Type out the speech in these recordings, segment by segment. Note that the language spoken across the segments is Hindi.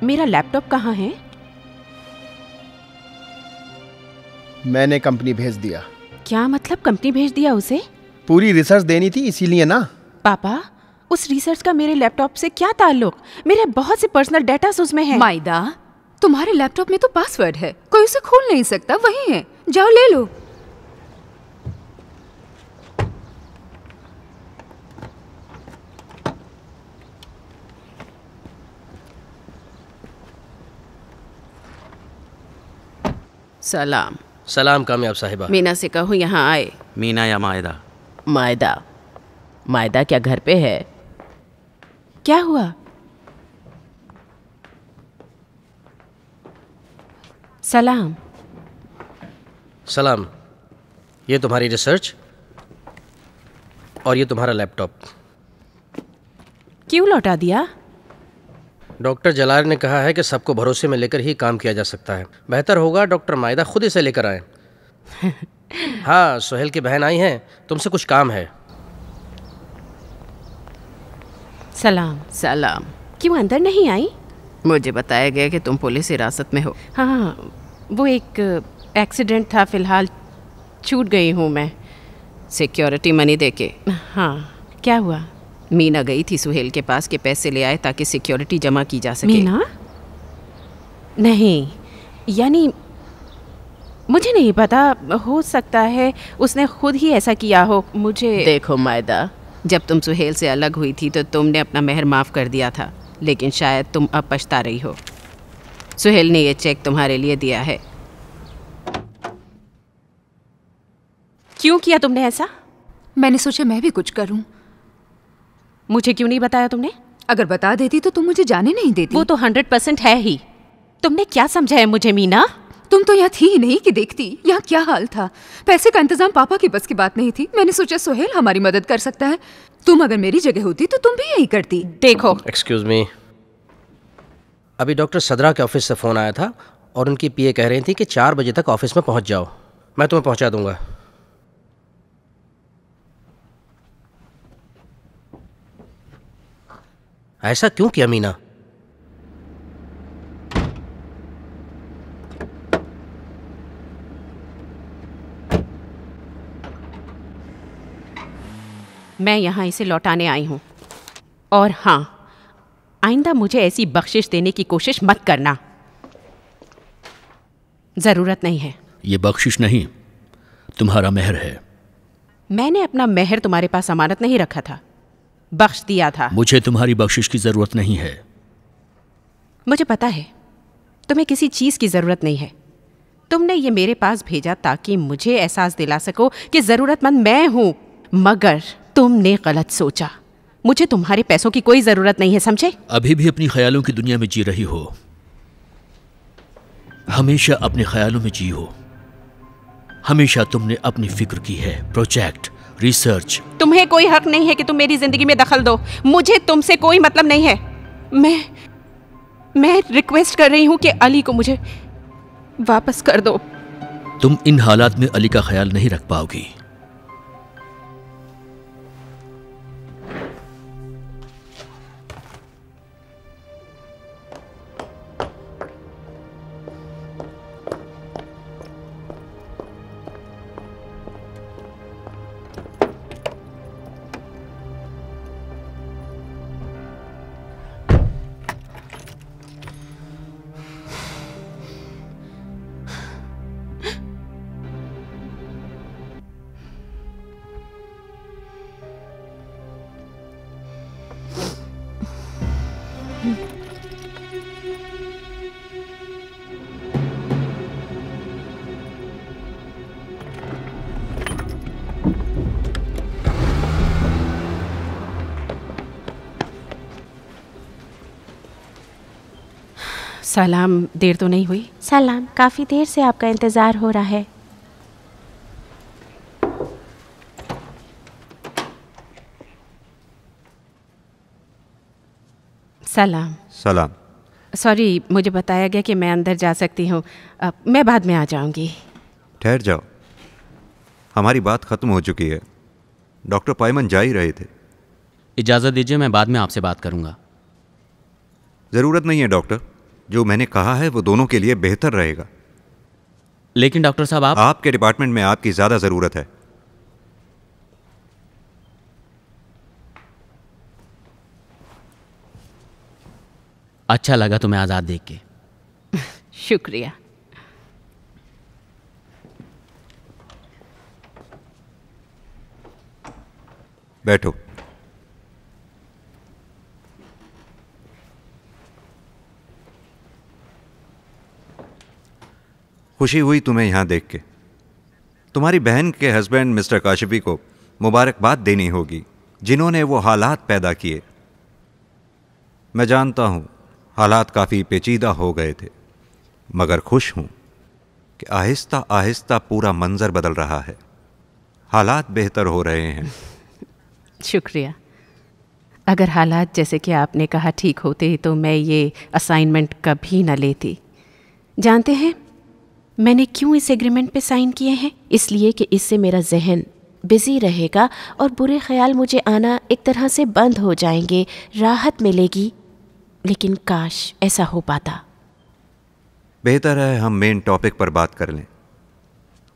मेरा लैपटॉप कहाँ है? मैंने कंपनी भेज दिया। क्या मतलब कंपनी भेज दिया उसे? पूरी रिसर्च देनी थी इसीलिए ना। पापा, उस रिसर्च का मेरे लैपटॉप से क्या ताल्लुक? मेरे बहुत से पर्सनल डेटा उसमें है। माइदा, तुम्हारे लैपटॉप में तो पासवर्ड है, कोई उसे खोल नहीं सकता, वही है, जाओ ले लो। सलाम। सलाम कामयाब साहिबा। मीना से कहो यहाँ आए। मीना या मायदा? मायदा। मायदा क्या घर पे है? क्या हुआ? सलाम। सलाम। ये तुम्हारी रिसर्च और ये तुम्हारा लैपटॉप। क्यों लौटा दिया? डॉक्टर जलाल ने कहा है कि सबको भरोसे में लेकर ही काम किया जा सकता है। बेहतर होगा डॉक्टर मायदा खुद इसे लेकर आए। हाँ, सोहेल की बहन आई हैं, तुमसे कुछ काम है। सलाम। सलाम। क्यों अंदर नहीं आई? मुझे बताया गया कि तुम पुलिस हिरासत में हो। हाँ, वो एक एक्सीडेंट था, फिलहाल छूट गई हूँ मैं सिक्योरिटी मनी देके। हाँ, क्या हुआ? मीना गई थी सुहेल के पास के पैसे ले आए ताकि सिक्योरिटी जमा की जा सके। मीना? नहीं, यानी मुझे नहीं पता, हो सकता है उसने खुद ही ऐसा किया हो। मुझे देखो मायदा, जब तुम सुहेल से अलग हुई थी तो तुमने अपना मेहर माफ़ कर दिया था, लेकिन शायद तुम अब पछता रही हो। सुहेल ने ये चेक तुम्हारे लिए दिया है। क्यों किया तुमने ऐसा? मैंने सोचा मैं भी कुछ करूं। मुझे क्यों नहीं बताया तुमने? अगर बता देती तो तुम मुझे जाने नहीं देती। वो तो 100% है ही। तुमने क्या समझा है मुझे मीना? तुम तो यहाँ थी ही नहीं कि देखती यहाँ क्या हाल था। पैसे का इंतजाम पापा की बस की बात नहीं थी। मैंने सोचा सोहेल हमारी मदद कर सकता है। तुम अगर मेरी जगह होती तो तुम भी यही करती। देखो, एक्सक्यूज मी, अभी डॉक्टर सदरा के ऑफिस से फ़ोन आया था और उनकी पीए कह रही थी कि 4 बजे तक ऑफिस में पहुंच जाओ। मैं तुम्हें पहुंचा दूंगा। ऐसा क्यों किया मीना? मैं यहाँ इसे लौटाने आई हूँ। और हाँ, आइंदा मुझे ऐसी बख्शिश देने की कोशिश मत करना। ज़रूरत नहीं है। ये बख्शिश नहीं, तुम्हारा मेहर है। मैंने अपना मेहर तुम्हारे पास अमानत नहीं रखा था, बख्श दिया था। मुझे तुम्हारी बख्शिश की ज़रूरत नहीं है। मुझे पता है तुम्हें किसी चीज़ की ज़रूरत नहीं है। तुमने ये मेरे पास भेजा ताकि मुझे एहसास दिला सको कि ज़रूरतमंद मैं हूँ, मगर तुमने गलत सोचा। मुझे तुम्हारे पैसों की कोई ज़रूरत नहीं है, समझे? अभी भी अपनी ख्यालों की दुनिया में जी रही हो। हमेशा अपने ख्यालों में जी हो। हमेशा तुमने अपनी फिक्र की है, प्रोजेक्ट, रिसर्च। तुम्हें कोई हक नहीं है कि तुम मेरी जिंदगी में दखल दो। मुझे तुमसे कोई मतलब नहीं है। मैं रिक्वेस्ट कर रही हूँ कि अली को मुझे वापस कर दो। तुम इन हालात में अली का ख्याल नहीं रख पाओगी। सलाम, देर तो नहीं हुई? सलाम, काफ़ी देर से आपका इंतज़ार हो रहा है। सलाम। सलाम। सॉरी, मुझे बताया गया कि मैं अंदर जा सकती हूँ। मैं बाद में आ जाऊँगी। ठहर जाओ, हमारी बात ख़त्म हो चुकी है। डॉक्टर पायमन जा ही रहे थे। इजाज़त दीजिए, मैं बाद में आपसे बात करूँगा। ज़रूरत नहीं है डॉक्टर, जो मैंने कहा है वो दोनों के लिए बेहतर रहेगा। लेकिन डॉक्टर साहब आपके डिपार्टमेंट में आपकी ज़्यादा ज़रूरत है। अच्छा लगा तुम्हें आज़ाद देख के। शुक्रिया। बैठो। खुशी हुई तुम्हें यहां देख के। तुम्हारी बहन के हस्बैंड मिस्टर काशिफी को मुबारकबाद देनी होगी, जिन्होंने वो हालात पैदा किए। मैं जानता हूं हालात काफ़ी पेचीदा हो गए थे, मगर खुश हूं कि आहिस्ता आहिस्ता पूरा मंजर बदल रहा है, हालात बेहतर हो रहे हैं। शुक्रिया। अगर हालात जैसे कि आपने कहा ठीक होते तो मैं ये असाइनमेंट कभी न लेती। जानते हैं मैंने क्यों इस एग्रीमेंट पे साइन किए हैं? इसलिए कि इससे मेरा जहन बिजी रहेगा और बुरे ख्याल मुझे आना एक तरह से बंद हो जाएंगे, राहत मिलेगी। लेकिन काश ऐसा हो पाता। बेहतर है हम मेन टॉपिक पर बात कर लें।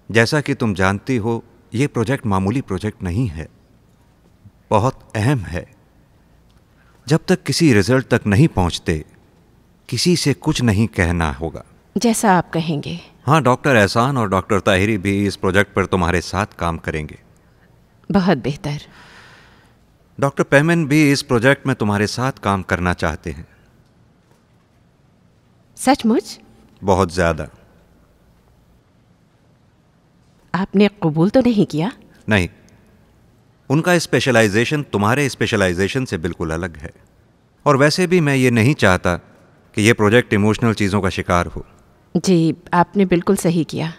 जैसा कि तुम जानती हो, ये प्रोजेक्ट मामूली प्रोजेक्ट नहीं है, बहुत अहम है। जब तक किसी रिजल्ट तक नहीं पहुंचते, किसी से कुछ नहीं कहना होगा। जैसा आप कहेंगे। हाँ, डॉक्टर एहसान और डॉक्टर ताहिरी भी इस प्रोजेक्ट पर तुम्हारे साथ काम करेंगे। बहुत बेहतर। डॉक्टर पेमन भी इस प्रोजेक्ट में तुम्हारे साथ काम करना चाहते हैं। सचमुच? बहुत ज्यादा। आपने कबूल तो नहीं किया? नहीं, उनका स्पेशलाइजेशन तुम्हारे स्पेशलाइजेशन से बिल्कुल अलग है। और वैसे भी मैं ये नहीं चाहता कि ये प्रोजेक्ट इमोशनल चीज़ों का शिकार हो। जी, आपने बिल्कुल सही किया।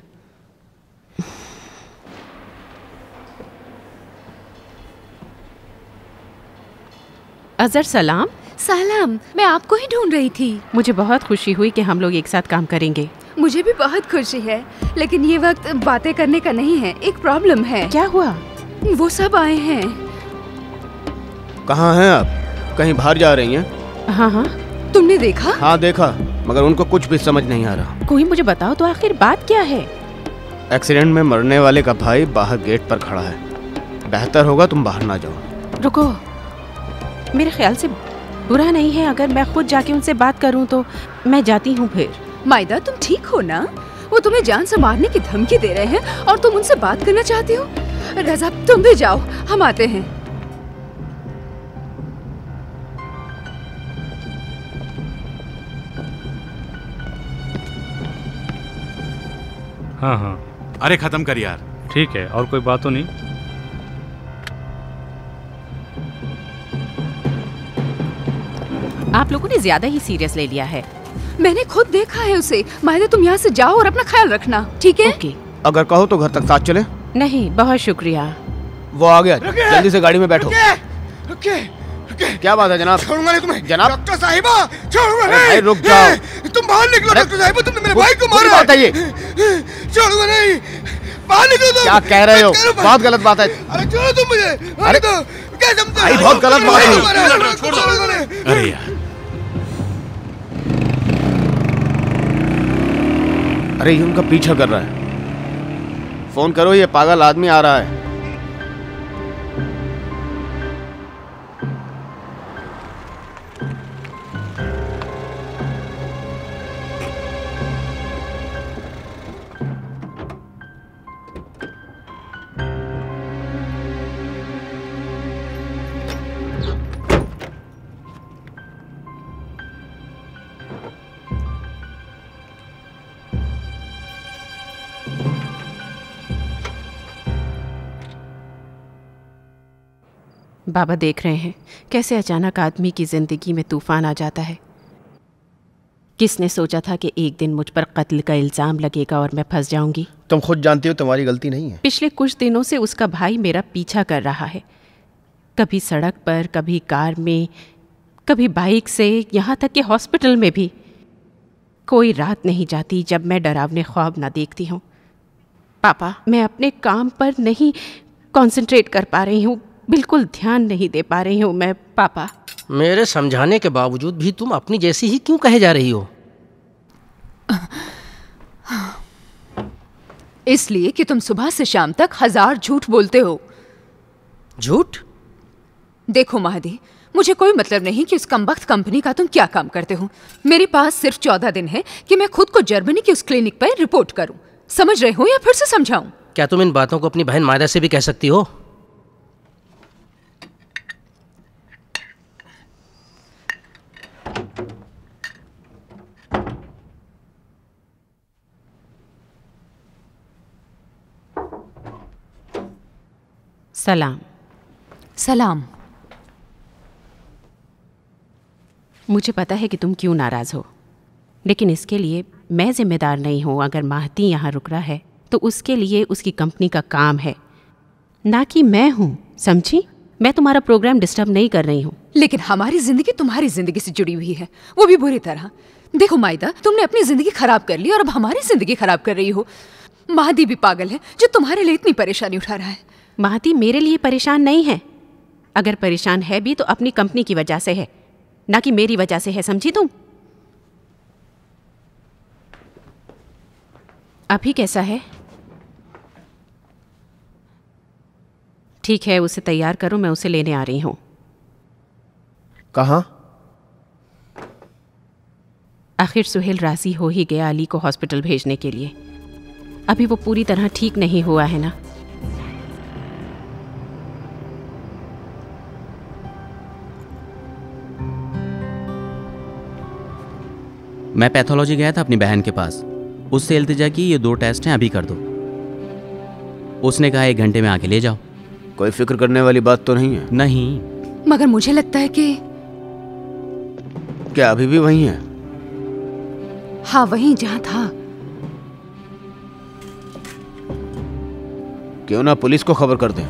अजहर सलाम। सलाम, मैं आपको ही ढूंढ रही थी। मुझे बहुत खुशी हुई कि हम लोग एक साथ काम करेंगे। मुझे भी बहुत खुशी है, लेकिन ये वक्त बातें करने का नहीं है। एक प्रॉब्लम है। क्या हुआ? वो सब आए हैं। कहाँ हैं आप? कहीं बाहर जा रही हैं? हाँ हाँ। तुमने देखा? हाँ देखा, मगर उनको कुछ भी समझ नहीं आ रहा। कोई मुझे बताओ तो आखिर बात क्या है? एक्सीडेंट में मरने वाले का भाई बाहर गेट पर खड़ा है। बेहतर होगा तुम बाहर ना जाओ। रुको, मेरे ख्याल से बुरा नहीं है अगर मैं खुद जाके उनसे बात करूं तो। मैं जाती हूँ फिर। मायदा, तुम ठीक हो ना? वो तुम्हें जान से मारने की धमकी दे रहे हैं और तुम उनसे बात करना चाहती हो? रज़ा, तुम भी जाओ, हम आते हैं। हाँ हाँ, अरे खत्म कर यार। ठीक है, और कोई बात तो नहीं? आप लोगों ने ज्यादा ही सीरियस ले लिया है। मैंने खुद देखा है उसे। मायदा, तुम यहाँ से जाओ और अपना ख्याल रखना, ठीक है? ओके। अगर कहो तो घर तक साथ चले। नहीं, बहुत शुक्रिया। वो आ गया, जल्दी से गाड़ी में बैठो। क्या बात है जनाब? छोड़ूंगा नहीं तुम्हें। जनाब। डॉक्टर साहिबा, छोड़ूंगा नहीं। भाई रुक जाओ। तुम बाहर निकलो डॉक्टर साहिबा, तुमने मेरे भाई को मारा। बात है ये? छोड़ूंगा नहीं, बाहर निकलो तुम। क्या कह रहे हो? बहुत गलत बात है। अरे छोड़ो तुम मुझे। अरे तो क्या समझते हो? भाई बहुत गलत बात है। अरे यार, अरे ये उनका पीछा कर रहा है। फोन करो, ये पागल आदमी आ रहा है। बाबा देख रहे हैं कैसे अचानक आदमी की जिंदगी में तूफान आ जाता है। किसने सोचा था कि एक दिन मुझ पर कत्ल का इल्ज़ाम लगेगा और मैं फंस जाऊंगी। तुम खुद जानती हो तुम्हारी गलती नहीं है। पिछले कुछ दिनों से उसका भाई मेरा पीछा कर रहा है, कभी सड़क पर, कभी कार में, कभी बाइक से, यहाँ तक कि हॉस्पिटल में भी। कोई रात नहीं जाती जब मैं डरावने ख्वाब ना देखती हूँ। पापा, मैं अपने काम पर नहीं कंसंट्रेट कर पा रही हूँ, बिल्कुल ध्यान नहीं दे पा रही हूँ मैं। पापा, मेरे समझाने के बावजूद भी तुम अपनी जैसी ही क्यों कहे जा रही हो? इसलिए कि तुम सुबह से शाम तक 1000 झूठ बोलते हो। झूठ? देखो महदी, मुझे कोई मतलब नहीं कि उस कमबख्त कंपनी का तुम क्या काम करते हो। मेरे पास सिर्फ 14 दिन है कि मैं खुद को जर्मनी की उस क्लिनिक पर रिपोर्ट करूं। समझ रहे हो या फिर से समझाऊं? क्या तुम इन बातों को अपनी बहन मायदा से भी कह सकती हो? सलाम। सलाम। मुझे पता है कि तुम क्यों नाराज़ हो, लेकिन इसके लिए मैं जिम्मेदार नहीं हूँ। अगर महदी यहाँ रुक रहा है तो उसके लिए उसकी कंपनी का काम है, ना कि मैं हूँ, समझी? मैं तुम्हारा प्रोग्राम डिस्टर्ब नहीं कर रही हूँ। लेकिन हमारी जिंदगी तुम्हारी जिंदगी से जुड़ी हुई है, वो भी बुरी तरह। देखो मायदा, तुमने अपनी जिंदगी खराब कर ली और अब हमारी जिंदगी खराब कर रही हो। महदी भी पागल है जो तुम्हारे लिए इतनी परेशानी उठा रहा है। महदी मेरे लिए परेशान नहीं है। अगर परेशान है भी तो अपनी कंपनी की वजह से है, ना कि मेरी वजह से है, समझी तुम? अभी कैसा है? ठीक है, उसे तैयार करो, मैं उसे लेने आ रही हूं। कहाँ? आखिर सुहेल राजी हो ही गया अली को हॉस्पिटल भेजने के लिए। अभी वो पूरी तरह ठीक नहीं हुआ है ना। मैं पैथोलॉजी गया था अपनी बहन के पास, उससे इल्तिजा की ये 2 टेस्ट हैं, अभी कर दो। उसने कहा 1 घंटे में आके ले जाओ। कोई फिक्र करने वाली बात तो नहीं है? नहीं। मगर मुझे लगता है कि क्या अभी भी वही है? हाँ, वहीं जहाँ था। क्यों ना पुलिस को खबर कर दें?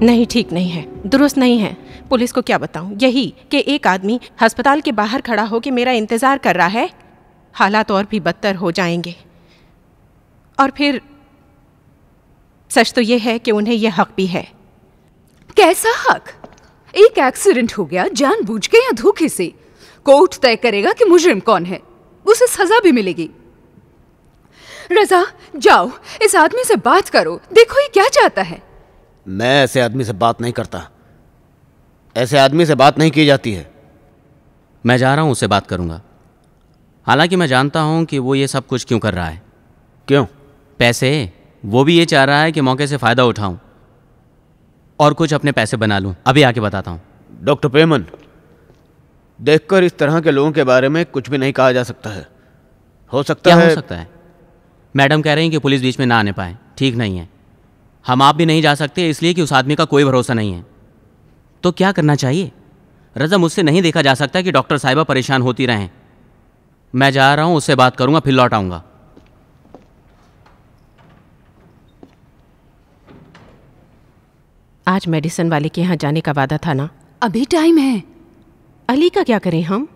नहीं, ठीक नहीं है, दुरुस्त नहीं है। पुलिस को क्या बताऊं? यही कि एक आदमी अस्पताल के बाहर खड़ा हो के मेरा इंतजार कर रहा है। हालात और भी बदतर हो जाएंगे। और फिर सच तो यह है कि उन्हें यह हक भी है। कैसा हक? एक एक्सीडेंट हो गया जानबूझ के या धोखे से। कोर्ट तय करेगा कि मुजरिम कौन है, उसे सजा भी मिलेगी। रजा, जाओ इस आदमी से बात करो, देखो ये क्या चाहता है। मैं ऐसे आदमी से बात नहीं करता। ऐसे आदमी से बात नहीं की जाती है। मैं जा रहा हूँ, उससे बात करूँगा। हालांकि मैं जानता हूँ कि वो ये सब कुछ क्यों कर रहा है। क्यों? पैसे। वो भी ये चाह रहा है कि मौके से फ़ायदा उठाऊँ और कुछ अपने पैसे बना लूँ। अभी आके बताता हूँ। डॉक्टर पेमन, देखकर इस तरह के लोगों के बारे में कुछ भी नहीं कहा जा सकता है। हो सकता है। हो सकता है? मैडम कह रही हैं कि पुलिस बीच में ना आने पाए। ठीक नहीं है। हम आप भी नहीं जा सकते, इसलिए कि उस आदमी का कोई भरोसा नहीं है। तो क्या करना चाहिए? रज़ा, मुझसे नहीं देखा जा सकता कि डॉक्टर साहिबा परेशान होती रहें। मैं जा रहा हूँ, उससे बात करूँगा, फिर लौट आऊँगा। आज मेडिसिन वाले के यहाँ जाने का वादा था ना? अभी टाइम है। अली का क्या करें हम?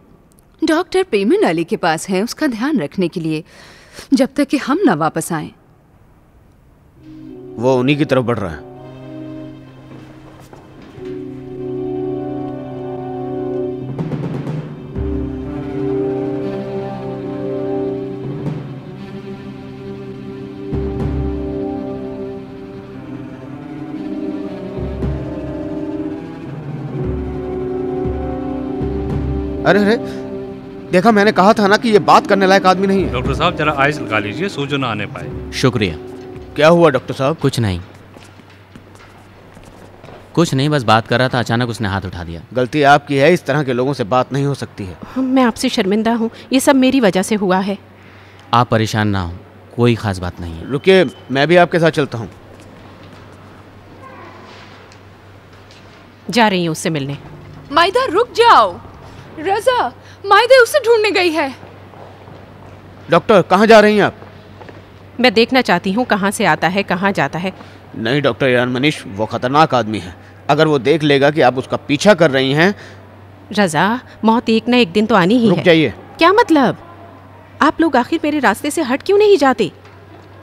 डॉक्टर पेमन अली के पास है उसका ध्यान रखने के लिए, जब तक कि हम ना वापस आए। वो उन्हीं की तरफ बढ़ रहा है। अरे अरे, देखा, मैंने कहा था ना कि ये बात करने लायक आदमी नहीं है। डॉक्टर साहब जरा आइस लगा लीजिए, सूजन ना आने पाए। शुक्रिया। क्या हुआ डॉक्टर साहब? कुछ नहीं, कुछ नहीं, बस बात कर रहा था, अचानक उसने हाथ उठा दिया। गलती आपकी है, इस तरह के लोगों से बात नहीं हो सकती है। मैं आपसे शर्मिंदा हूँ, ये सब मेरी वजह से हुआ है। आप परेशान ना हो, कोई खास बात नहीं है। रुकिए, मैं भी आपके साथ चलता हूँ। जा रही हूँ उससे मिलने। मायदा रुक जाओ। रजा, मायदा उसे ढूंढने गई है। डॉक्टर, कहाँ जा रही हैं आप? मैं देखना चाहती हूँ कहाँ से आता है, कहाँ जाता है। नहीं डॉक्टर ईरान मनीष, वो खतरनाक आदमी है। अगर वो देख लेगा कि आप उसका पीछा कर रही हैं। रजा, मौत एक ना एक दिन तो आनी ही है। रुक जाइए। क्या मतलब? आप लोग आखिर मेरे रास्ते से हट क्यों नहीं जाते?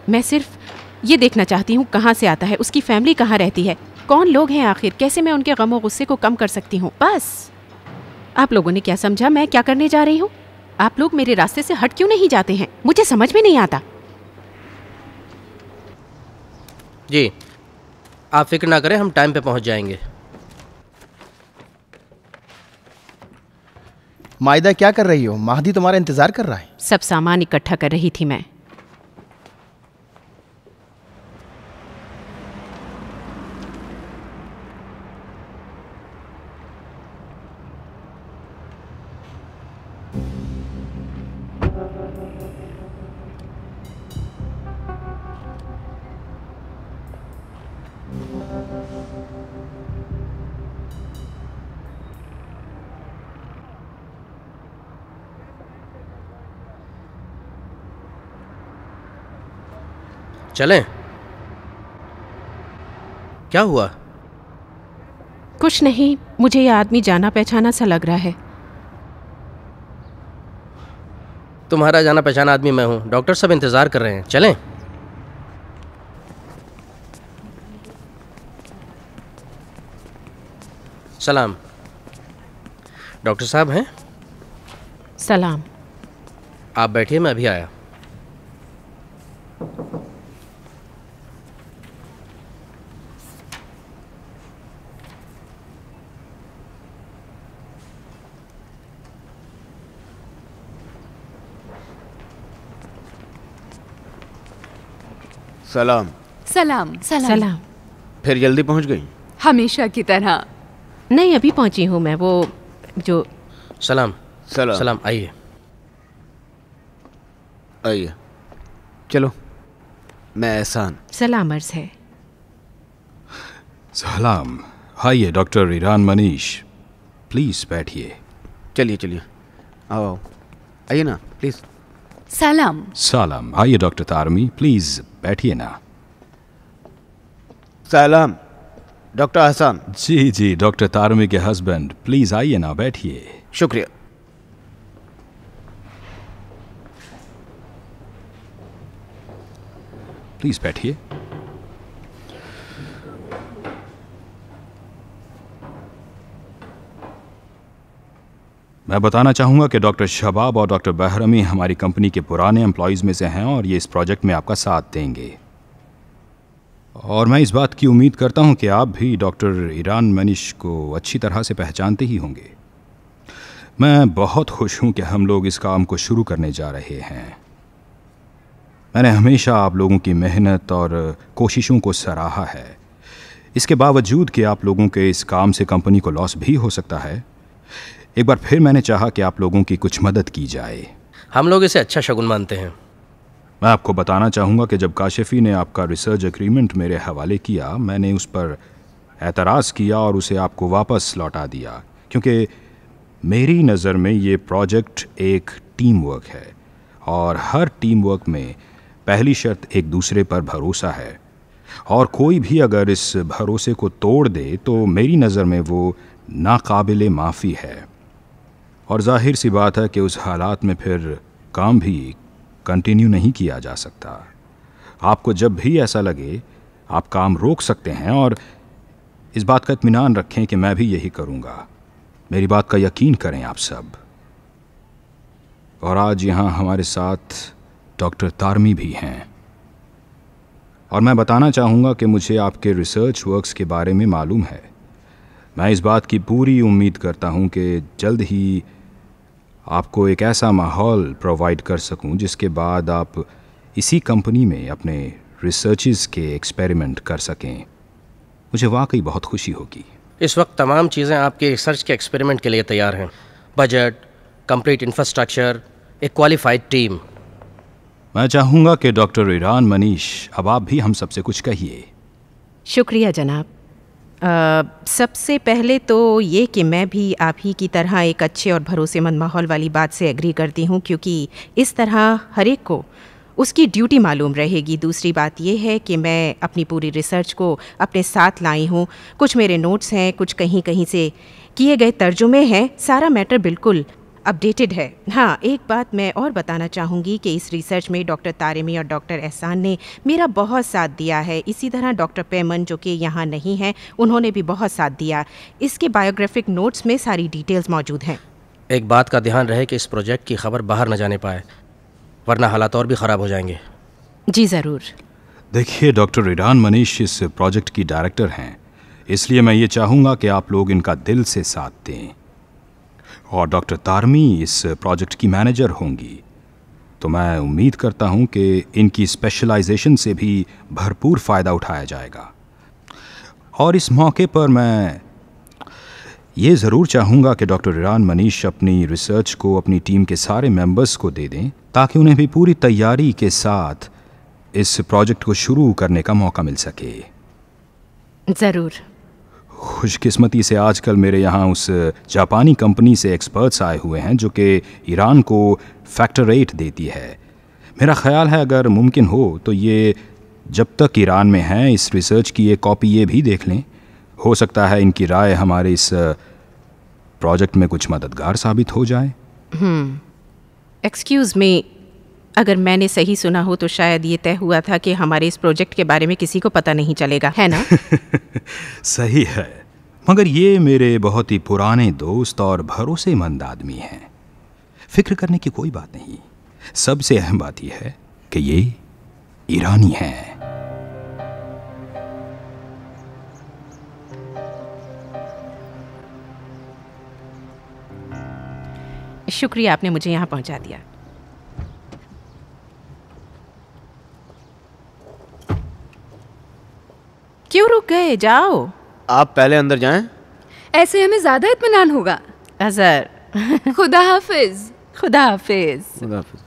मैं सिर्फ ये देखना चाहती हूँ कहाँ से आता है, उसकी फैमिली कहाँ रहती है, कौन लोग हैं आखिर, कैसे मैं उनके गम और गुस्से को कम कर सकती हूँ। बस। आप लोगों ने क्या समझा मैं क्या करने जा रही हूँ? आप लोग मेरे रास्ते से हट क्यों नहीं जाते हैं? मुझे समझ में नहीं आता। जी, आप फिक्र ना करें, हम टाइम पे पहुंच जाएंगे। मायदा क्या कर रही हो? महदी तुम्हारा इंतजार कर रहा है। सब सामान इकट्ठा कर रही थी मैं। चलें? क्या हुआ? कुछ नहीं, मुझे ये आदमी जाना पहचाना सा लग रहा है। तुम्हारा जाना पहचाना आदमी मैं हूं। डॉक्टर सब इंतजार कर रहे हैं, चलें? सलाम। डॉक्टर साहब हैं? सलाम। आप बैठिए, मैं अभी आया। सलाम। सलाम। सलाम। फिर जल्दी पहुंच गई? हमेशा की तरह। नहीं, अभी पहुंची हूँ मैं। वो जो सलाम। सलाम। सलाम, आइए। आइए, चलो। मैं एहसान। सलाम अर्ज है। सलाम। आइए डॉक्टर ईरान मनीष, प्लीज बैठिए। चलिए चलिए, आओ आओ, आइए ना प्लीज। सलाम। सलाम। आइए डॉक्टर तारमी, प्लीज बैठिए ना। सलाम डॉक्टर एहसान। जी जी, डॉक्टर तारमी के हस्बैंड, प्लीज आइए ना, बैठिए। शुक्रिया। प्लीज बैठिए। मैं बताना चाहूंगा कि डॉक्टर शबाब और डॉक्टर बहरमी हमारी कंपनी के पुराने एम्प्लॉयज़ में से हैं और ये इस प्रोजेक्ट में आपका साथ देंगे। और मैं इस बात की उम्मीद करता हूं कि आप भी डॉक्टर ईरान मनीष को अच्छी तरह से पहचानते ही होंगे। मैं बहुत खुश हूं कि हम लोग इस काम को शुरू करने जा रहे हैं। मैंने हमेशा आप लोगों की मेहनत और कोशिशों को सराहा है। इसके बावजूद कि आप लोगों के इस काम से कंपनी को लॉस भी हो सकता है, एक बार फिर मैंने चाहा कि आप लोगों की कुछ मदद की जाए। हम लोग इसे अच्छा शगुन मानते हैं। मैं आपको बताना चाहूँगा कि जब काशिफ़ी ने आपका रिसर्च एग्रीमेंट मेरे हवाले किया, मैंने उस पर एतराज़ किया और उसे आपको वापस लौटा दिया, क्योंकि मेरी नज़र में ये प्रोजेक्ट एक टीम वर्क है और हर टीम वर्क में पहली शर्त एक दूसरे पर भरोसा है। और कोई भी अगर इस भरोसे को तोड़ दे तो मेरी नज़र में वो नाकाबिले माफ़ी है। और जाहिर सी बात है कि उस हालात में फिर काम भी कंटिन्यू नहीं किया जा सकता। आपको जब भी ऐसा लगे आप काम रोक सकते हैं और इस बात का इत्मीनान रखें कि मैं भी यही करूँगा। मेरी बात का यकीन करें आप सब। और आज यहाँ हमारे साथ डॉक्टर तारमी भी हैं और मैं बताना चाहूँगा कि मुझे आपके रिसर्च वर्क्स के बारे में मालूम है। मैं इस बात की पूरी उम्मीद करता हूँ कि जल्द ही आपको एक ऐसा माहौल प्रोवाइड कर सकूं जिसके बाद आप इसी कंपनी में अपने रिसर्चेस के एक्सपेरिमेंट कर सकें। मुझे वाकई बहुत खुशी होगी। इस वक्त तमाम चीज़ें आपके रिसर्च के एक्सपेरिमेंट के लिए तैयार हैं। बजट, कंप्लीट इंफ्रास्ट्रक्चर, एक क्वालिफाइड टीम। मैं चाहूँगा कि डॉक्टर ईरान मनीष, अब आप भी हम सबसे कुछ कहिए। शुक्रिया जनाब। सबसे पहले तो ये कि मैं भी आप ही की तरह एक अच्छे और भरोसेमंद माहौल वाली बात से एग्री करती हूँ, क्योंकि इस तरह हर एक को उसकी ड्यूटी मालूम रहेगी। दूसरी बात यह है कि मैं अपनी पूरी रिसर्च को अपने साथ लाई हूँ। कुछ मेरे नोट्स हैं, कुछ कहीं कहीं से किए गए तर्जुमे हैं। सारा मैटर बिल्कुल अपडेटेड है। हाँ, एक बात मैं और बताना चाहूँगी कि इस रिसर्च में डॉक्टर तारिमी और डॉक्टर एहसान ने मेरा बहुत साथ दिया है। इसी तरह डॉक्टर पेमन, जो कि यहाँ नहीं हैं, उन्होंने भी बहुत साथ दिया। इसके बायोग्राफिक नोट्स में सारी डिटेल्स मौजूद हैं। एक बात का ध्यान रहे कि इस प्रोजेक्ट की खबर बाहर न जाने पाए, वरना हालात और भी ख़राब हो जाएंगे। जी ज़रूर। देखिए डॉक्टर ईरान मनीष इस प्रोजेक्ट की डायरेक्टर हैं, इसलिए मैं ये चाहूँगा कि आप लोग इनका दिल से साथ दें। और डॉक्टर तारमी इस प्रोजेक्ट की मैनेजर होंगी, तो मैं उम्मीद करता हूँ कि इनकी स्पेशलाइजेशन से भी भरपूर फ़ायदा उठाया जाएगा। और इस मौके पर मैं ये ज़रूर चाहूँगा कि डॉक्टर ईरान मनीष अपनी रिसर्च को अपनी टीम के सारे मेंबर्स को दे दें, ताकि उन्हें भी पूरी तैयारी के साथ इस प्रोजेक्ट को शुरू करने का मौका मिल सके। ज़रूर। खुशकिस्मती से आजकल मेरे यहाँ उस जापानी कंपनी से एक्सपर्ट्स आए हुए हैं जो कि ईरान को फैक्टर 8 देती है। मेरा ख्याल है अगर मुमकिन हो तो ये जब तक ईरान में हैं इस रिसर्च की एक कॉपी ये भी देख लें। हो सकता है इनकी राय हमारे इस प्रोजेक्ट में कुछ मददगार साबित हो जाए। एक्सक्यूज़ मी, अगर मैंने सही सुना हो तो शायद ये तय हुआ था कि हमारे इस प्रोजेक्ट के बारे में किसी को पता नहीं चलेगा, है ना? सही है, मगर ये मेरे बहुत ही पुराने दोस्त और भरोसेमंद आदमी हैं। फिक्र करने की कोई बात नहीं। सबसे अहम बात यह है कि ये ईरानी हैं। शुक्रिया, आपने मुझे यहाँ पहुँचा दिया। क्यों रुक गए? जाओ। आप पहले अंदर जाएं। ऐसे हमें ज्यादा इत्मीनान होगा। अजहर। खुदा हाफिज। खुदा हाफिज। खुदा हाफिज।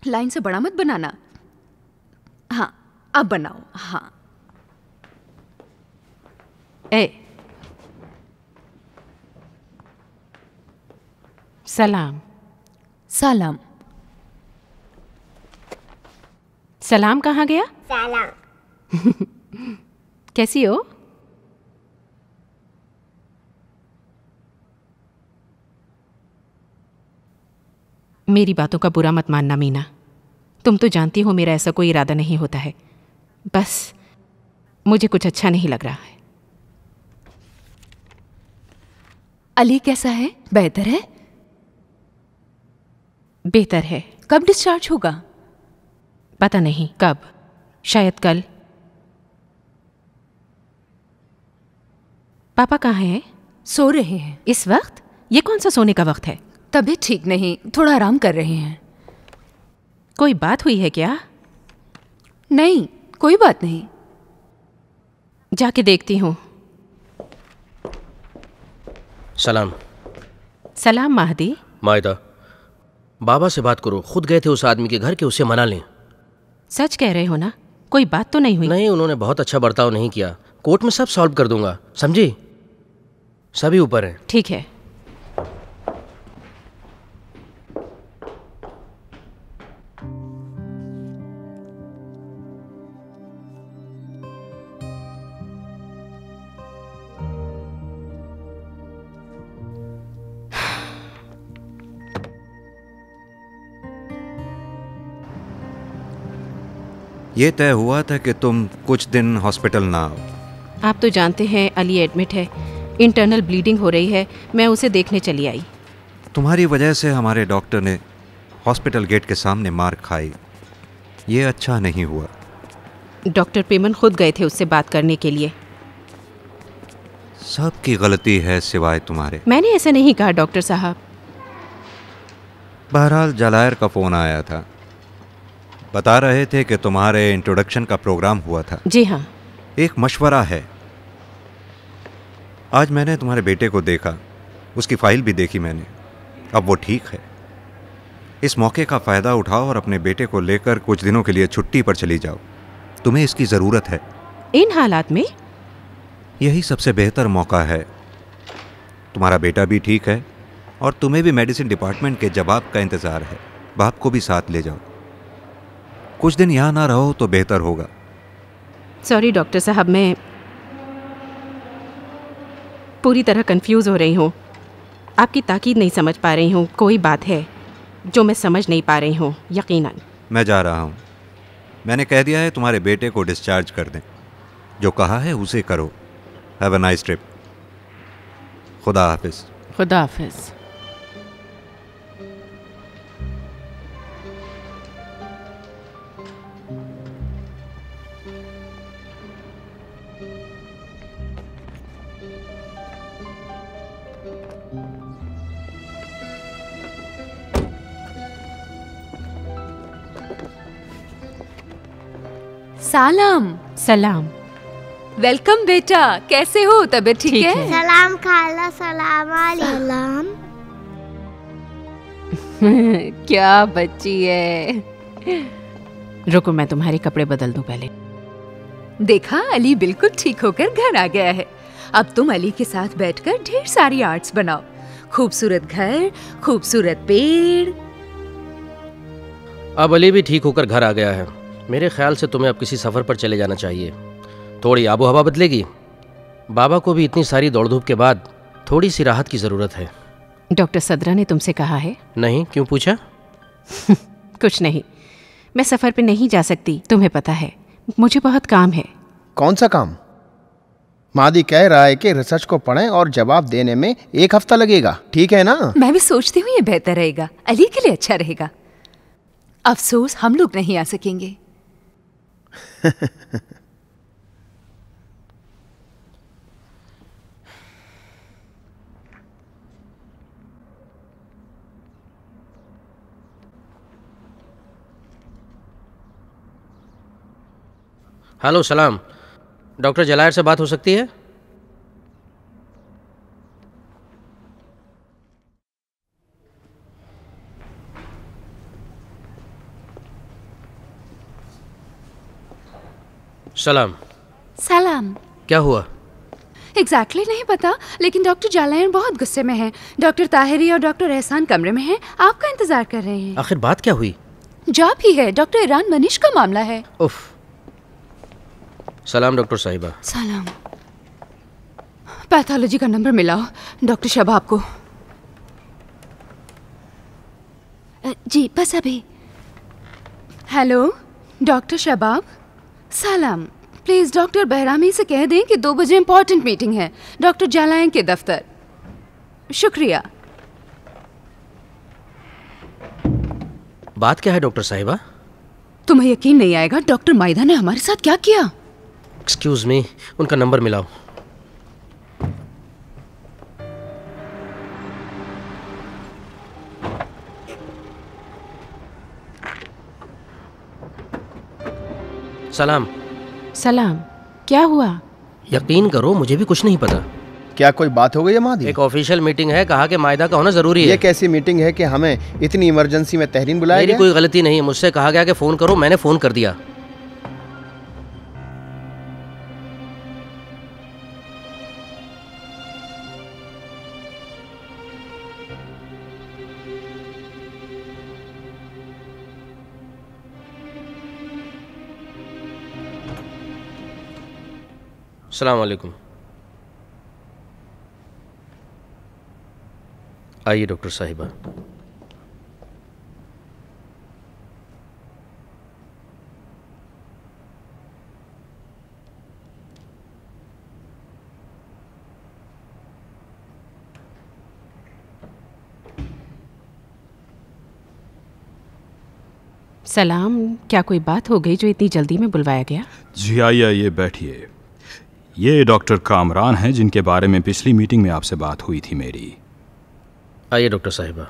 लाइन से बड़ा मत बनाना। हाँ, अब बनाओ। हाँ। सलाम। सलाम। सलाम कहाँ गया? सलाम। कैसी हो? मेरी बातों का बुरा मत मानना मीना। तुम तो जानती हो मेरा ऐसा कोई इरादा नहीं होता है, बस मुझे कुछ अच्छा नहीं लग रहा है। अली कैसा है? बेहतर है? बेहतर है। कब डिस्चार्ज होगा? पता नहीं कब, शायद कल। पापा कहाँ हैं? सो रहे हैं। इस वक्त? ये कौन सा सोने का वक्त है? तबीयत ठीक नहीं, थोड़ा आराम कर रहे हैं। कोई बात हुई है क्या? नहीं, कोई बात नहीं। जाके देखती हूँ। सलाम। सलाम महदी। मायदा, बाबा से बात करो। खुद गए थे उस आदमी के घर के, उसे मना लें। सच कह रहे हो ना? कोई बात तो नहीं हुई? नहीं, उन्होंने बहुत अच्छा बर्ताव नहीं किया। कोर्ट में सब सॉल्व कर दूंगा, समझी? सभी ऊपर हैं। ठीक है। ये तय हुआ था कि तुम कुछ दिन हॉस्पिटल ना आओ। आप तो जानते हैं अली एडमिट है, इंटरनल ब्लीडिंग हो रही है। मैं उसे देखने चली आई। तुम्हारी वजह से हमारे डॉक्टर ने हॉस्पिटल गेट के सामने मार खाई। ये अच्छा नहीं हुआ। डॉक्टर पेमन खुद गए थे उससे बात करने के लिए। सबकी गलती है सिवाय तुम्हारे। मैंने ऐसा नहीं कहा डॉक्टर साहब। बहरहाल जलायर का फ़ोन आया था, बता रहे थे कि तुम्हारे इंट्रोडक्शन का प्रोग्राम हुआ था। जी हाँ। एक मशवरा है। आज मैंने तुम्हारे बेटे को देखा, उसकी फाइल भी देखी मैंने। अब वो ठीक है। इस मौके का फ़ायदा उठाओ और अपने बेटे को लेकर कुछ दिनों के लिए छुट्टी पर चली जाओ। तुम्हें इसकी ज़रूरत है। इन हालात में यही सबसे बेहतर मौका है। तुम्हारा बेटा भी ठीक है और तुम्हें भी मेडिसिन डिपार्टमेंट के जवाब का इंतज़ार है। बाप को भी साथ ले जाओ। कुछ दिन यहाँ ना रहो तो बेहतर होगा। सॉरी डॉक्टर साहब, मैं पूरी तरह कंफ्यूज हो रही हूँ। आपकी ताकीद नहीं समझ पा रही हूँ। कोई बात है जो मैं समझ नहीं पा रही हूँ, यकीनन। मैं जा रहा हूँ। मैंने कह दिया है तुम्हारे बेटे को डिस्चार्ज कर दें। जो कहा है उसे करो। Have a nice trip. खुदा हाफिज। खुदा हाफिज। सलाम। सलाम। वेलकम बेटा, कैसे हो? तबीयत ठीक है? सलाम खाला। सलाम सलाम। क्या बच्ची है। रुको मैं तुम्हारे कपड़े बदल दूं पहले। देखा, अली बिल्कुल ठीक होकर घर आ गया है। अब तुम अली के साथ बैठकर ढेर सारी आर्ट्स बनाओ। खूबसूरत घर, खूबसूरत पेड़। अब अली भी ठीक होकर घर आ गया है। मेरे ख्याल से तुम्हें अब किसी सफ़र पर चले जाना चाहिए। थोड़ी आबो हवा बदलेगी। बाबा को भी इतनी सारी दौड़ धूप के बाद थोड़ी सी राहत की ज़रूरत है। डॉक्टर सदरा ने तुमसे कहा है? नहीं, क्यों पूछा? कुछ नहीं, मैं सफ़र पे नहीं जा सकती, तुम्हें पता है। मुझे बहुत काम है। कौन सा काम? मादी कह रहा है कि रिसर्च को पढ़ें और जवाब देने में 1 हफ्ता लगेगा, ठीक है ना? मैं भी सोचती हूँ ये बेहतर रहेगा, अली के लिए अच्छा रहेगा। अफसोस हम लोग नहीं आ सकेंगे। हेलो, सलाम। डॉक्टर जलायर से बात हो सकती है? सलाम। सलाम। क्या हुआ? एग्जैक्टली नहीं पता, लेकिन डॉक्टर जालायन बहुत गुस्से में हैं। डॉक्टर ताहिरी और डॉक्टर एहसान कमरे में हैं, आपका इंतजार कर रहे हैं। आखिर बात क्या हुई? जॉब ही है, डॉक्टर ईरान मनीष का मामला है। उफ। सलाम डॉक्टर साहिबा। सलाम। पैथोलॉजी का नंबर मिलाओ डॉक्टर शबाब को। जी बस अभी। हेलो डॉक्टर शबाब। सलाम। प्लीज डॉक्टर बहरामी से कह दें कि 2 बजे इंपॉर्टेंट मीटिंग है डॉक्टर जालायन के दफ्तर। शुक्रिया। बात क्या है डॉक्टर साहिबा? तुम्हें यकीन नहीं आएगा डॉक्टर माइदा ने हमारे साथ क्या किया। एक्सक्यूज मी, उनका नंबर मिलाओ। सलाम। सलाम। क्या हुआ? यकीन करो मुझे भी कुछ नहीं पता। क्या कोई बात हो गई है मादी? एक ऑफिशियल मीटिंग है, कहा कि मायदा का होना जरूरी है। ये कैसी मीटिंग है कि हमें इतनी इमरजेंसी में तहरीन बुलाया गया? मेरी कोई गलती नहीं है, मुझसे कहा गया कि फोन करो, मैंने फोन कर दिया। अस्सलाम वालेकुम। आइए डॉक्टर साहिबा। सलाम। क्या कोई बात हो गई जो इतनी जल्दी में बुलवाया गया? जी आइए बैठिए। ये डॉक्टर कामरान हैं जिनके बारे में पिछली मीटिंग में आपसे बात हुई थी मेरी। आइए डॉक्टर साहिबा।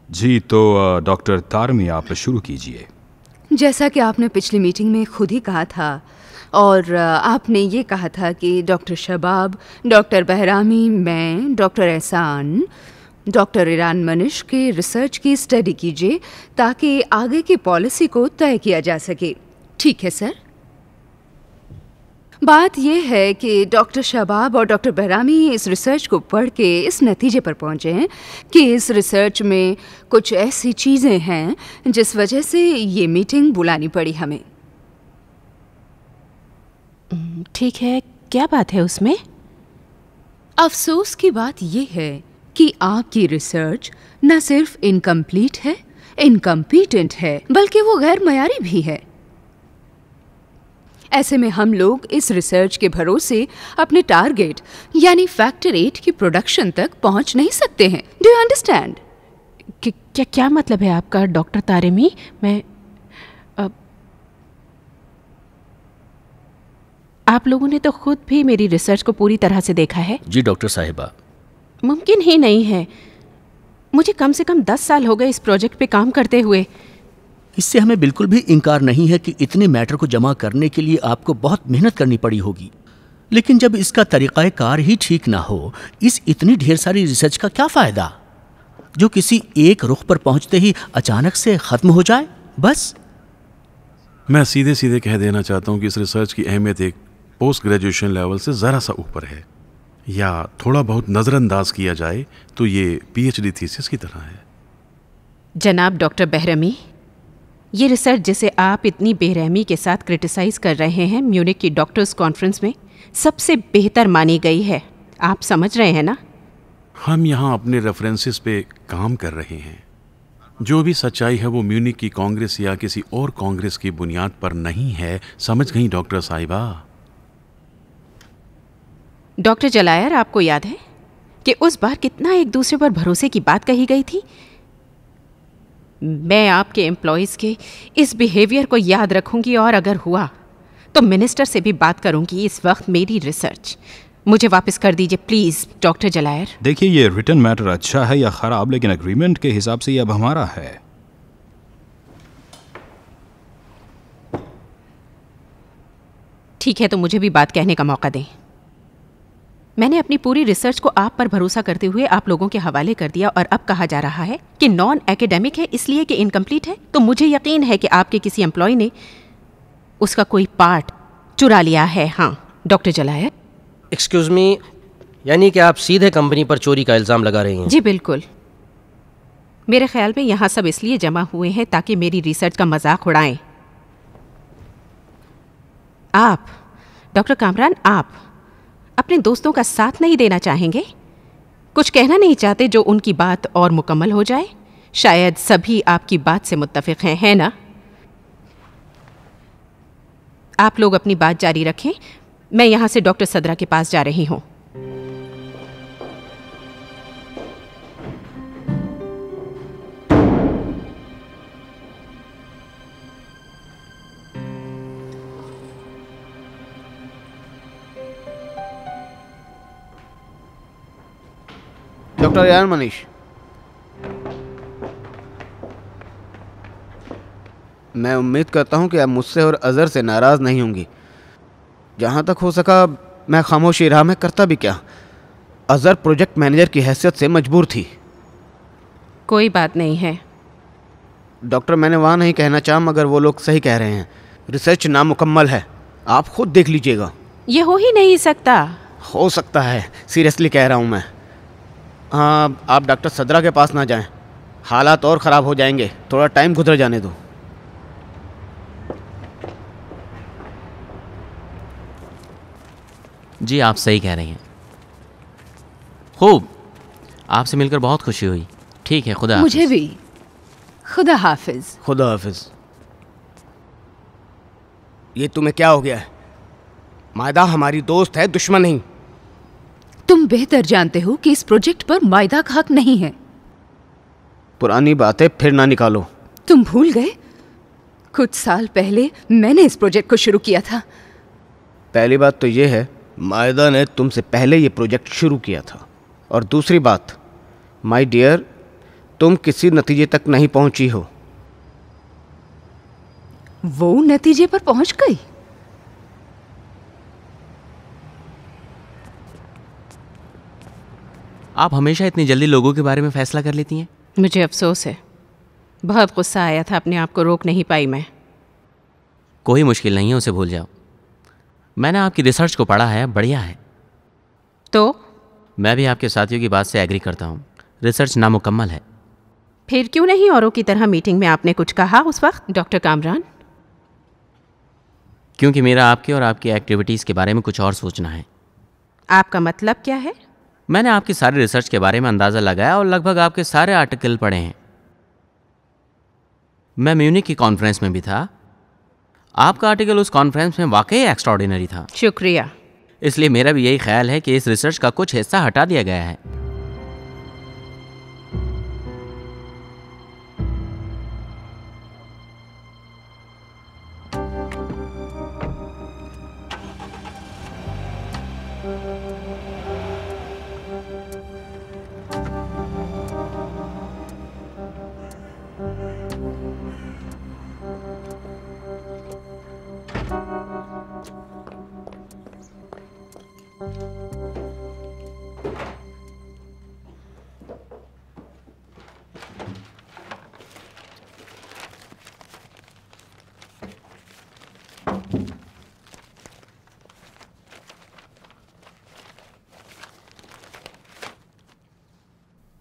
जी तो डॉक्टर तारमी आप शुरू कीजिए। जैसा कि आपने पिछली मीटिंग में खुद ही कहा था और आपने ये कहा था कि डॉक्टर शबाब, डॉक्टर बहरामी, मैं, डॉक्टर एहसान, डॉक्टर ईरान मनीष के रिसर्च की स्टडी कीजिए ताकि आगे की पॉलिसी को तय किया जा सके। ठीक है सर? बात यह है कि डॉक्टर शबाब और डॉक्टर बहरामी इस रिसर्च को पढ़ के इस नतीजे पर पहुंचे हैं कि इस रिसर्च में कुछ ऐसी चीज़ें हैं जिस वजह से ये मीटिंग बुलानी पड़ी हमें। ठीक है, क्या बात है उसमें? अफसोस की बात यह है कि आपकी रिसर्च न सिर्फ इनकम्प्लीट है, इनकम्पीटेंट है, बल्कि वो गैर मयारी भी है। ऐसे में हम लोग इस रिसर्च के भरोसे अपने टारगेट यानी फैक्टर 8 की प्रोडक्शन तक पहुंच नहीं सकते हैं। Do you understand? क्या मतलब है आपका डॉक्टर तारेमी? मैं आप लोगों ने तो खुद भी मेरी रिसर्च को पूरी तरह से देखा है। जी डॉक्टर साहिबा। मुमकिन ही नहीं है। मुझे कम से कम 10 साल हो गए इस प्रोजेक्ट पे काम करते हुए। इससे हमें बिल्कुल भी इनकार नहीं है कि इतने मैटर को जमा करने के लिए आपको बहुत मेहनत करनी पड़ी होगी, लेकिन जब इसका तरीक़ा कार ही ठीक ना हो, इस इतनी ढेर सारी रिसर्च का क्या फ़ायदा जो किसी एक रुख पर पहुंचते ही अचानक से ख़त्म हो जाए? बस मैं सीधे सीधे कह देना चाहता हूँ कि इस रिसर्च की अहमियत एक पोस्ट ग्रेजुएशन लेवल से ज़रा सा ऊपर है, या थोड़ा बहुत नज़रअंदाज किया जाए तो ये पीएचडी थीसिस की तरह है। जनाब डॉक्टर बहरमी, ये रिसर्च जिसे आप इतनी बेरहमी के साथ क्रिटिसाइज कर रहे हैं म्यूनिक की डॉक्टर्स कॉन्फ्रेंस में सबसे बेहतर मानी गई है। आप समझ रहे हैं ना? हम यहाँ अपने रेफरेंसेस पे काम कर रहे हैं। जो भी सच्चाई है वो म्यूनिक की कांग्रेस या किसी और कांग्रेस की बुनियाद पर नहीं है। समझ गई डॉक्टर साहिबा? डॉक्टर जलायर, आपको याद है कि उस बार कितना एक दूसरे पर भरोसे की बात कही गई थी? मैं आपके एम्प्लॉयज़ के इस बिहेवियर को याद रखूंगी और अगर हुआ तो मिनिस्टर से भी बात करूंगी। इस वक्त मेरी रिसर्च मुझे वापस कर दीजिए प्लीज़ डॉक्टर जलायर। देखिए, ये रिटन मैटर अच्छा है या ख़राब, लेकिन एग्रीमेंट के हिसाब से ये अब हमारा है। ठीक है, तो मुझे भी बात कहने का मौका दें। मैंने अपनी पूरी रिसर्च को आप पर भरोसा करते हुए आप लोगों के हवाले कर दिया और अब कहा जा रहा है कि नॉन एकेडमिक है इसलिए कि इनकम्प्लीट है। तो मुझे यकीन है कि आपके किसी एम्प्लॉय ने उसका कोई पार्ट चुरा लिया है। हाँ डॉक्टर जलायर। एक्सक्यूज़ मी, यानी कि आप सीधे कंपनी पर चोरी का इल्ज़ाम लगा रही हैं? जी बिल्कुल। मेरे ख्याल में यहाँ सब इसलिए जमा हुए हैं ताकि मेरी रिसर्च का मजाक उड़ाएं। आप डॉक्टर कामरान, आप अपने दोस्तों का साथ नहीं देना चाहेंगे? कुछ कहना नहीं चाहते जो उनकी बात और मुकम्मल हो जाए? शायद सभी आपकी बात से मुत्तफिक हैं, है ना? आप लोग अपनी बात जारी रखें। मैं यहाँ से डॉक्टर सदरा के पास जा रही हूँ। डॉक्टर यान मनीष, मैं उम्मीद करता हूं कि आप मुझसे और अज़हर से नाराज़ नहीं होंगी। जहां तक हो सका मैं खामोशी राह में करता भी क्या। अज़हर प्रोजेक्ट मैनेजर की हैसियत से मजबूर थी। कोई बात नहीं है डॉक्टर, मैंने वहाँ नहीं कहना चाहा, मगर वो लोग सही कह रहे हैं। रिसर्च नामुकम्मल है, आप खुद देख लीजिएगा। ये हो ही नहीं सकता। हो सकता है, सीरियसली कह रहा हूँ मैं। हाँ, आप डॉक्टर सदरा के पास ना जाएं, हालात और ख़राब हो जाएंगे। थोड़ा टाइम गुजर जाने दो। जी आप सही कह रही हैं। खूब, आपसे मिलकर बहुत खुशी हुई। ठीक है, खुदा मुझे भी। खुदा हाफिज। खुदा हाफिज। ये तुम्हें क्या हो गया है? मायदा हमारी दोस्त है, दुश्मन नहीं। तुम बेहतर जानते हो कि इस प्रोजेक्ट पर मायदा का हक नहीं है। पुरानी बातें फिर ना निकालो। तुम भूल गए? कुछ साल पहले मैंने इस प्रोजेक्ट को शुरू किया था। पहली बात तो ये है, मायदा ने तुमसे पहले ये प्रोजेक्ट शुरू किया था। और दूसरी बात, माय डियर, तुम किसी नतीजे तक नहीं पहुंची हो। वो नतीजे पर पहुंच गई। आप हमेशा इतनी जल्दी लोगों के बारे में फैसला कर लेती हैं। मुझे अफसोस है, बहुत गुस्सा आया था, अपने आप को रोक नहीं पाई मैं। कोई मुश्किल नहीं है, उसे भूल जाओ। मैंने आपकी रिसर्च को पढ़ा है, बढ़िया है। तो मैं भी आपके साथियों की बात से एग्री करता हूँ, रिसर्च नामुकम्मल है। फिर क्यों नहीं औरों की तरह मीटिंग में आपने कुछ कहा उस वक्त, डॉक्टर कामरान? क्योंकि मेरा आपके और आपकी एक्टिविटीज़ के बारे में कुछ और सोचना है। आपका मतलब क्या है? मैंने आपकी सारी रिसर्च के बारे में अंदाज़ा लगाया और लगभग आपके सारे आर्टिकल पढ़े हैं। मैं म्यूनिक की कॉन्फ्रेंस में भी था। आपका आर्टिकल उस कॉन्फ्रेंस में वाकई एक्स्ट्राऑर्डिनरी था। शुक्रिया। इसलिए मेरा भी यही ख्याल है कि इस रिसर्च का कुछ हिस्सा हटा दिया गया है।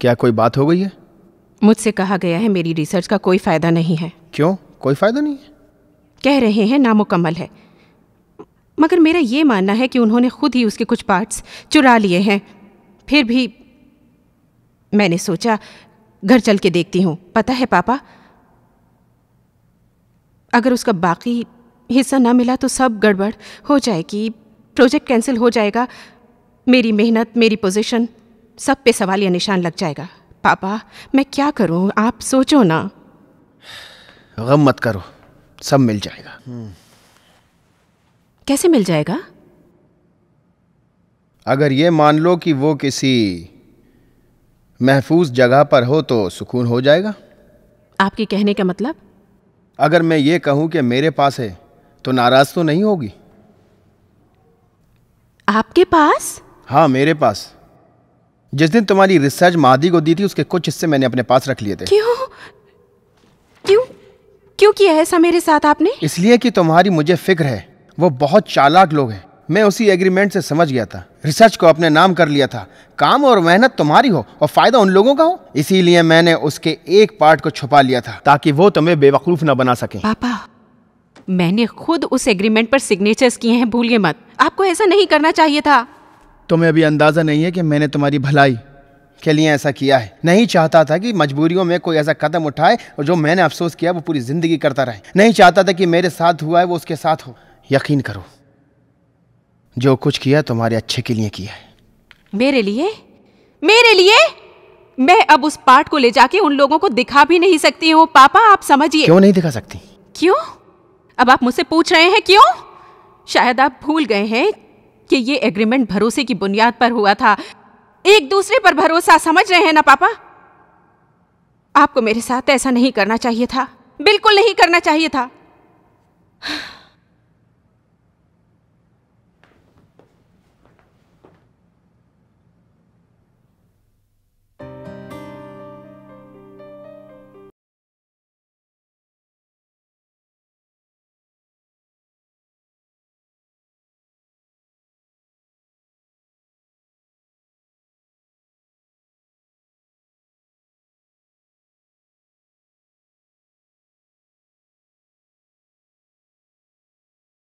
क्या कोई बात हो गई है? मुझसे कहा गया है मेरी रिसर्च का कोई फायदा नहीं है। क्यों, कोई फायदा नहीं है? कह रहे हैं नामुकम्मल है, मगर मेरा ये मानना है कि उन्होंने खुद ही उसके कुछ पार्ट्स चुरा लिए हैं। फिर भी मैंने सोचा घर चल के देखती हूँ। पता है पापा, अगर उसका बाकी हिस्सा ना मिला तो सब गड़बड़ हो जाएगी, प्रोजेक्ट कैंसिल हो जाएगा, मेरी मेहनत, मेरी पोजीशन, सब पे सवालिया निशान लग जाएगा। पापा मैं क्या करूं, आप सोचो ना। गम मत करो, सब मिल जाएगा। कैसे मिल जाएगा? अगर ये मान लो कि वो किसी महफूज जगह पर हो तो सुकून हो जाएगा। आपके कहने का मतलब? अगर मैं ये कहूं कि मेरे पास है तो नाराज तो नहीं होगी? आपके पास? हाँ, मेरे पास। जिस दिन तुम्हारी रिसर्च मादी को दी थी उसके कुछ हिस्से मैंने अपने पास रख लिए थे। क्यों क्यों क्यों किया ऐसा मेरे साथ आपने? इसलिए कि तुम्हारी मुझे फिक्र है। वो बहुत चालाक लोग हैं। मैं उसी एग्रीमेंट से समझ गया था। रिसर्च को अपने नाम कर लिया था। काम और मेहनत तुम्हारी हो और फायदा उन लोगों का हो, इसीलिए मैंने उसके एक पार्ट को छुपा लिया था ताकि वो तुम्हें बेवकूफ न बना सके। पापा मैंने खुद उस एग्रीमेंट पर सिग्नेचर्स किए हैं, भूलिए मत। आपको ऐसा नहीं करना चाहिए था। तुम्हें अभी अंदाजा नहीं है कि मैंने तुम्हारी भलाई के लिए ऐसा किया है। नहीं चाहता था कि मजबूरियों में कोई ऐसा कदम उठाए और जो मैंने अफसोस किया वो पूरी जिंदगी करता रहे। नहीं चाहता था कि मेरे साथ हुआ है वो उसके साथ हो। यकीन करो, जो कुछ किया तुम्हारे अच्छे के लिए किया है। मेरे लिए? मेरे लिए? मैं अब उस पार्ट को ले जाके उन लोगों को दिखा भी नहीं सकती हूँ। पापा आप समझिए। क्यों नहीं दिखा सकती? क्यों? अब आप मुझसे पूछ रहे हैं क्यों? शायद आप भूल गए हैं कि ये एग्रीमेंट भरोसे की बुनियाद पर हुआ था, एक दूसरे पर भरोसा। समझ रहे हैं ना पापा? आपको मेरे साथ ऐसा नहीं करना चाहिए था, बिल्कुल नहीं करना चाहिए था।